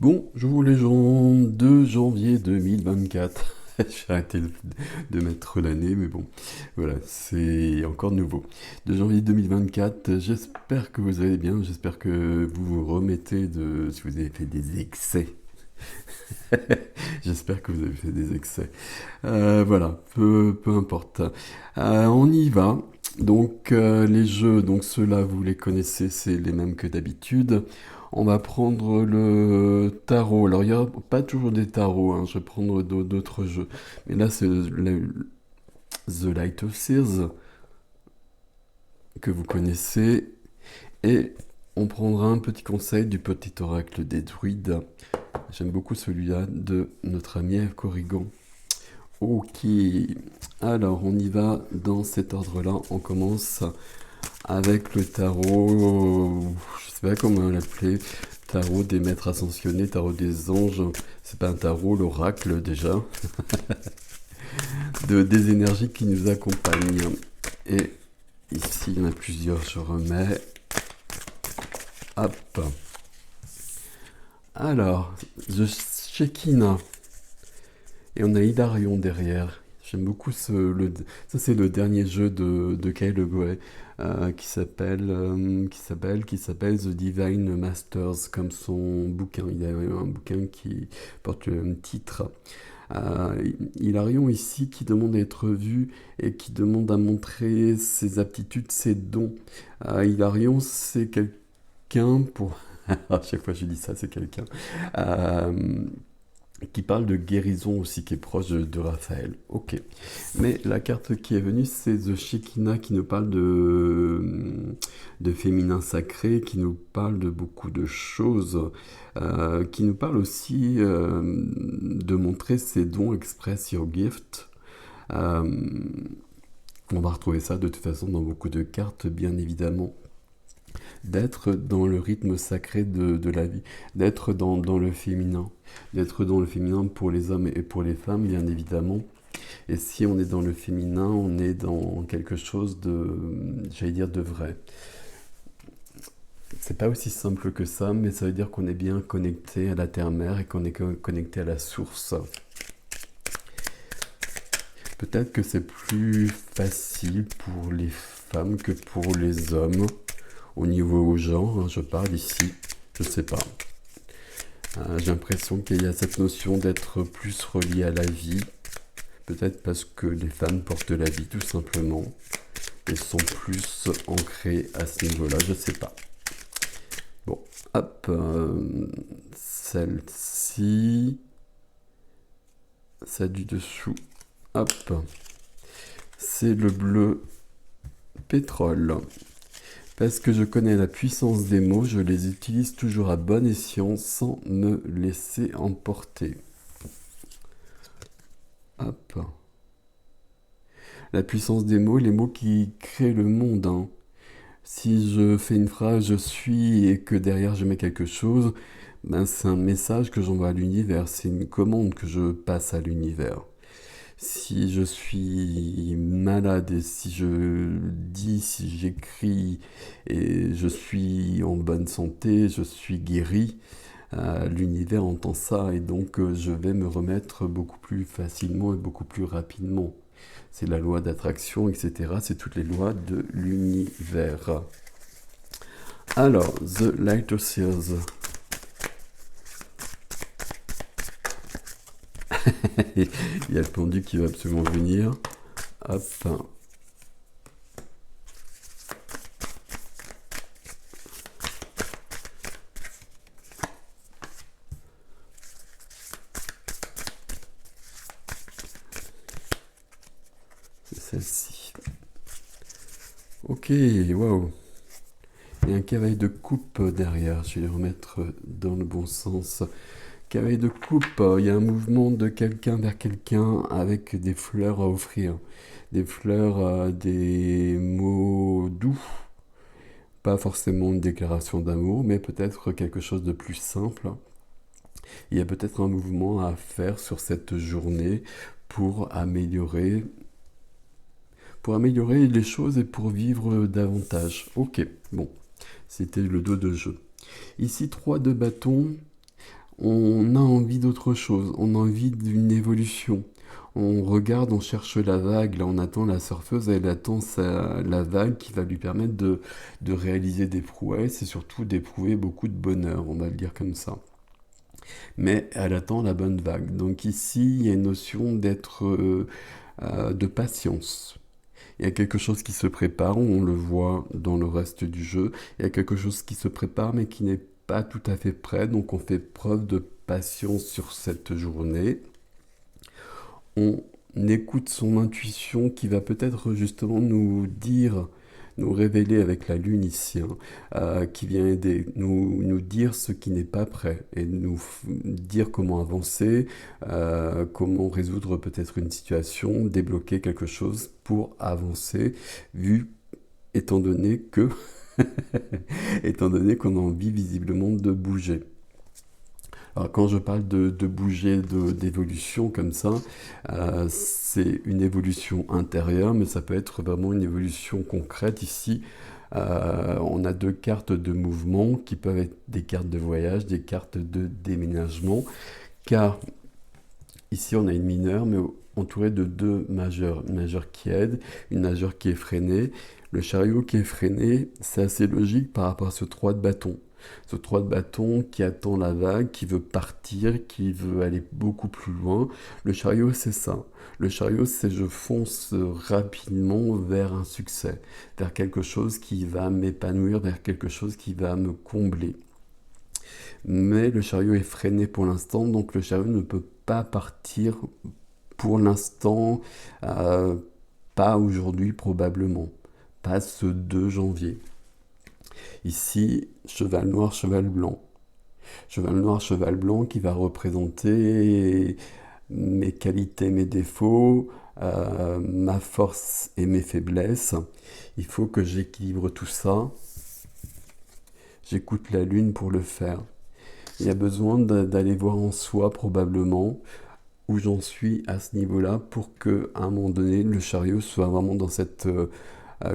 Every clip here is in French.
Bonjour les gens, 2 janvier 2024. J'ai arrêté de mettre l'année, mais bon, voilà, c'est encore nouveau. 2 janvier 2024, j'espère que vous allez bien, j'espère que vous vous remettez de... si vous avez fait des excès. J'espère que vous avez fait des excès. Voilà, peu importe. On y va. Donc les jeux, donc ceux-là vous les connaissez, c'est les mêmes que d'habitude. On va prendre le tarot. Alors il n'y a pas toujours des tarots, hein. Je vais prendre d'autres jeux. Mais là c'est The Light of Seers que vous connaissez. Et on prendra un petit conseil du petit oracle des druides. J'aime beaucoup celui-là de notre ami Ève Corrigan. Ok, alors on y va dans cet ordre-là. On commence avec le tarot, je sais pas comment l'appeler, tarot des maîtres ascensionnés, tarot des anges. C'est pas un tarot, l'oracle déjà, des énergies qui nous accompagnent. Et ici, il y en a plusieurs, je remets. Hop. Alors, The Shekinah. Et on a Hilarion derrière. J'aime beaucoup ça c'est le dernier jeu de Kyle Goe qui s'appelle The Divine Masters comme son bouquin. Il y a un bouquin qui porte le même titre. Hilarion ici qui demande à être vu et qui demande à montrer ses aptitudes, ses dons. Hilarion c'est quelqu'un pour... à chaque fois que je dis ça c'est quelqu'un. Euh, qui parle de guérison aussi, qui est proche de Raphaël. Ok. Mais la carte qui est venue, c'est The Shekinah qui nous parle de féminin sacré, qui nous parle de beaucoup de choses, qui nous parle aussi de montrer ses dons, express your gift. Euh, on va retrouver ça de toute façon dans beaucoup de cartes, bien évidemment. D'être dans le rythme sacré de la vie, d'être dans le féminin, d'être dans le féminin pour les hommes et pour les femmes, bien évidemment. Et si on est dans le féminin, on est dans quelque chose de, j'allais dire, de vrai. C'est pas aussi simple que ça, mais ça veut dire qu'on est bien connecté à la terre-mère et qu'on est connecté à la source. Peut-être que c'est plus facile pour les femmes que pour les hommes. Au niveau genre, hein, je parle ici, je sais pas. J'ai l'impression qu'il y a cette notion d'être plus relié à la vie. Peut-être parce que les femmes portent la vie tout simplement. Et sont plus ancrées à ce niveau-là, je sais pas. Bon, hop, celle-ci, celle du dessous, hop, c'est le bleu pétrole. Parce que je connais la puissance des mots, je les utilise toujours à bon escient sans me laisser emporter. Hop. La puissance des mots, les mots qui créent le monde. Hein. Si je fais une phrase je suis et que derrière je mets quelque chose, ben c'est un message que j'envoie à l'univers, c'est une commande que je passe à l'univers. Si je suis malade et si je dis, si j'écris et je suis en bonne santé, je suis guéri, l'univers entend ça et donc je vais me remettre beaucoup plus facilement et beaucoup plus rapidement. C'est la loi d'attraction, etc. C'est toutes les lois de l'univers. Alors, The Light of Seers. Il y a le pendu qui va absolument venir. Hop. C'est celle-ci. Ok, waouh. Il y a un cavalier de coupe derrière. Je vais les remettre dans le bon sens. Cavalier de coupe, il y a un mouvement de quelqu'un vers quelqu'un avec des fleurs à offrir. Des fleurs, des mots doux. Pas forcément une déclaration d'amour, mais peut-être quelque chose de plus simple. Il y a peut-être un mouvement à faire sur cette journée pour améliorer les choses et pour vivre davantage. Ok, bon, c'était le dos de jeu. Ici, 3 de bâton. On a envie d'autre chose, on a envie d'une évolution. On regarde, on cherche la vague, là on attend la surfeuse, elle attend la vague qui va lui permettre de réaliser des prouesses et surtout d'éprouver beaucoup de bonheur, on va le dire comme ça. Mais elle attend la bonne vague. Donc ici, il y a une notion de patience. Il y a quelque chose qui se prépare, on le voit dans le reste du jeu. Il y a quelque chose qui se prépare mais qui n'est pas tout à fait prêt. Donc on fait preuve de patience sur cette journée. On écoute son intuition qui va peut-être justement nous dire, nous révéler avec la lune ici, hein, qui vient aider, nous dire ce qui n'est pas prêt et dire comment avancer, comment résoudre peut-être une situation, débloquer quelque chose pour avancer, vu étant donné que, étant donné qu'on a envie visiblement de bouger. Alors quand je parle de bouger, d'évolution comme ça, c'est une évolution intérieure, mais ça peut être vraiment une évolution concrète ici. On a deux cartes de mouvement qui peuvent être des cartes de voyage, des cartes de déménagement, car ici on a une mineure, mais entourée de deux majeures. Une majeure qui aide, une majeure qui est freinée. Le chariot qui est freiné, c'est assez logique par rapport à ce 3 de bâton. Ce 3 de bâton qui attend la vague, qui veut partir, qui veut aller beaucoup plus loin. Le chariot, c'est ça. Le chariot, c'est je fonce rapidement vers un succès, vers quelque chose qui va m'épanouir, vers quelque chose qui va me combler. Mais le chariot est freiné pour l'instant, donc le chariot ne peut pas partir pour l'instant, euh, pas aujourd'hui probablement, pas ce 2 janvier. Ici, cheval noir, cheval blanc. Cheval noir, cheval blanc qui va représenter mes qualités, mes défauts, ma force et mes faiblesses. Il faut que j'équilibre tout ça. J'écoute la lune pour le faire. Il y a besoin d'aller voir en soi probablement où j'en suis à ce niveau-là pour que à un moment donné le chariot soit vraiment dans cette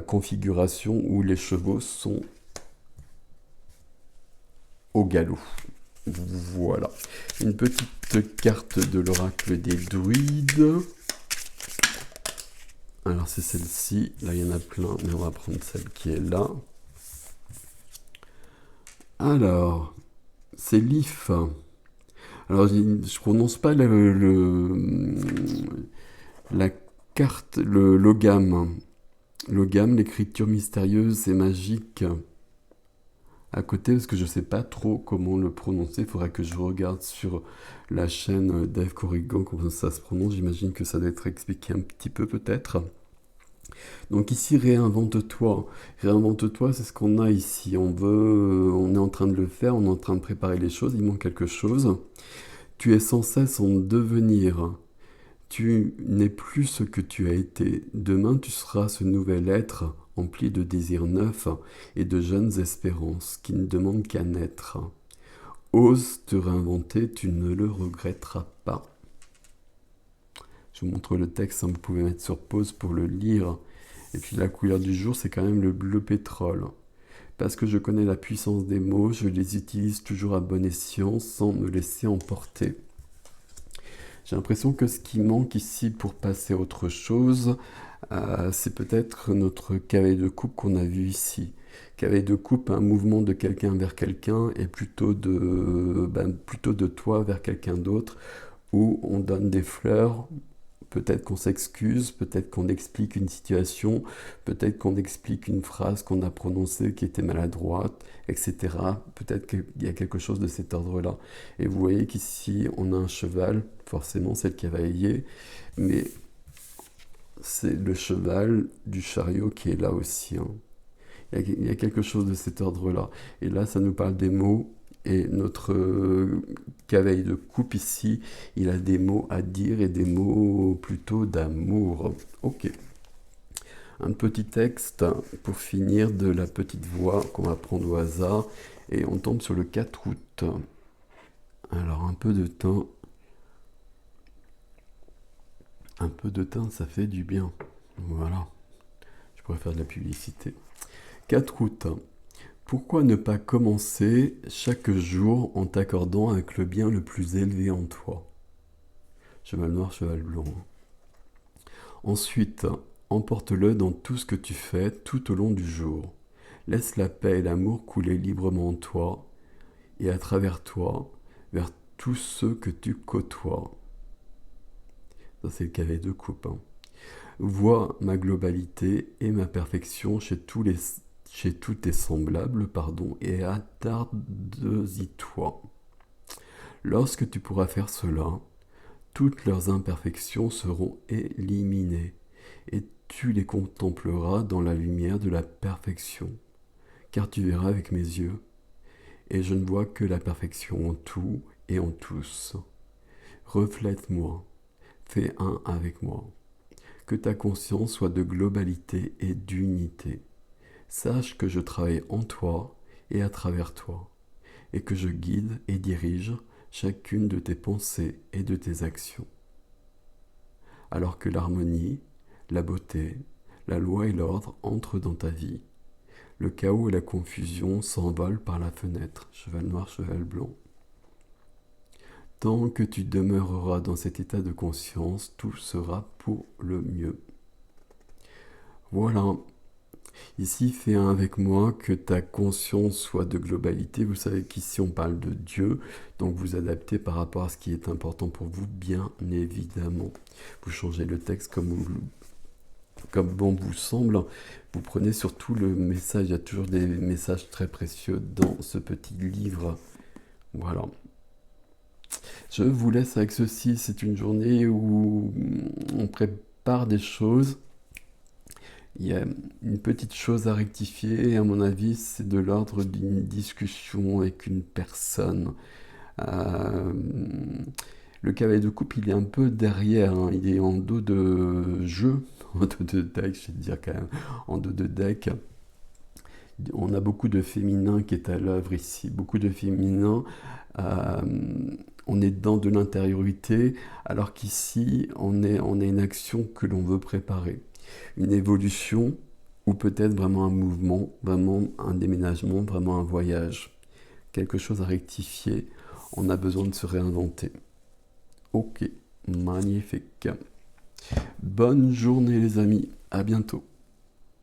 configuration où les chevaux sont au galop. Voilà. Une petite carte de l'oracle des druides. Alors c'est celle-ci. Là il y en a plein, mais on va prendre celle qui est là. Alors, c'est l'if. Alors je prononce pas la carte, le logam. Logam, l'écriture mystérieuse et magique. À côté, parce que je sais pas trop comment le prononcer, il faudrait que je regarde sur la chaîne d'Eve Corrigan comment ça se prononce. J'imagine que ça doit être expliqué un petit peu peut-être. Donc ici, réinvente-toi. Réinvente-toi, c'est ce qu'on a ici. On est en train de le faire, on est en train de préparer les choses, il manque quelque chose. Tu es sans cesse en devenir. Tu n'es plus ce que tu as été. Demain, tu seras ce nouvel être empli de désirs neufs et de jeunes espérances qui ne demandent qu'à naître. Ose te réinventer, tu ne le regretteras pas. Je vous montre le texte, hein, vous pouvez mettre sur pause pour le lire. Et puis la couleur du jour, c'est quand même le bleu pétrole. Parce que je connais la puissance des mots, je les utilise toujours à bon escient sans me laisser emporter. J'ai l'impression que ce qui manque ici pour passer à autre chose, c'est peut-être notre cavalier de coupe qu'on a vu ici. Cavalier de coupe, un mouvement de quelqu'un vers quelqu'un et plutôt de toi vers quelqu'un d'autre, où on donne des fleurs. Peut-être qu'on s'excuse, peut-être qu'on explique une situation, peut-être qu'on explique une phrase qu'on a prononcée qui était maladroite, etc. Peut-être qu'il y a quelque chose de cet ordre-là. Et vous voyez qu'ici, on a un cheval, forcément c'est le cavalier, mais c'est le cheval du chariot qui est là aussi, hein. Il y a quelque chose de cet ordre-là. Et là, ça nous parle des mots. Et notre cavalier de coupe ici, il a des mots à dire et des mots plutôt d'amour. Ok. Un petit texte pour finir de la petite voix qu'on va prendre au hasard. Et on tombe sur le 4 août. Alors un peu de temps. Un peu de temps, ça fait du bien. Voilà. Je pourrais faire de la publicité. 4 août. Pourquoi ne pas commencer chaque jour en t'accordant avec le bien le plus élevé en toi? Cheval noir, cheval blanc. Ensuite, emporte-le dans tout ce que tu fais tout au long du jour. Laisse la paix et l'amour couler librement en toi et à travers toi vers tous ceux que tu côtoies. Ça, c'est le cavet de coupe. Vois ma globalité et ma perfection chez tous tes semblables, et attarde-y-toi. Lorsque tu pourras faire cela, toutes leurs imperfections seront éliminées, et tu les contempleras dans la lumière de la perfection, car tu verras avec mes yeux, et je ne vois que la perfection en tout et en tous. Reflète-moi, fais un avec moi. Que ta conscience soit de globalité et d'unité. Sache que je travaille en toi et à travers toi, et que je guide et dirige chacune de tes pensées et de tes actions. Alors que l'harmonie, la beauté, la loi et l'ordre entrent dans ta vie, le chaos et la confusion s'envolent par la fenêtre. Cheval noir, cheval blanc. Tant que tu demeureras dans cet état de conscience, tout sera pour le mieux. Voilà. Ici, fais un avec moi, que ta conscience soit de globalité. Vous savez qu'ici, on parle de Dieu, donc vous adaptez par rapport à ce qui est important pour vous, bien évidemment. Vous changez le texte comme bon vous semble. Vous prenez surtout le message. Il y a toujours des messages très précieux dans ce petit livre. Voilà. Je vous laisse avec ceci. C'est une journée où on prépare des choses. Il y a une petite chose à rectifier, et à mon avis, c'est de l'ordre d'une discussion avec une personne. Euh, le cavalier de coupe, il est un peu derrière, hein. Il est en dos de jeu, en dos de deck, je vais te dire quand même, en dos de deck. On a beaucoup de féminin qui est à l'œuvre ici, beaucoup de féminin. Euh, on est dans de l'intériorité, alors qu'ici, on a une action que l'on veut préparer. Une évolution, ou peut-être vraiment un mouvement, vraiment un déménagement, vraiment un voyage. Quelque chose à rectifier, on a besoin de se réinventer. Ok, magnifique. Bonne journée les amis, à bientôt.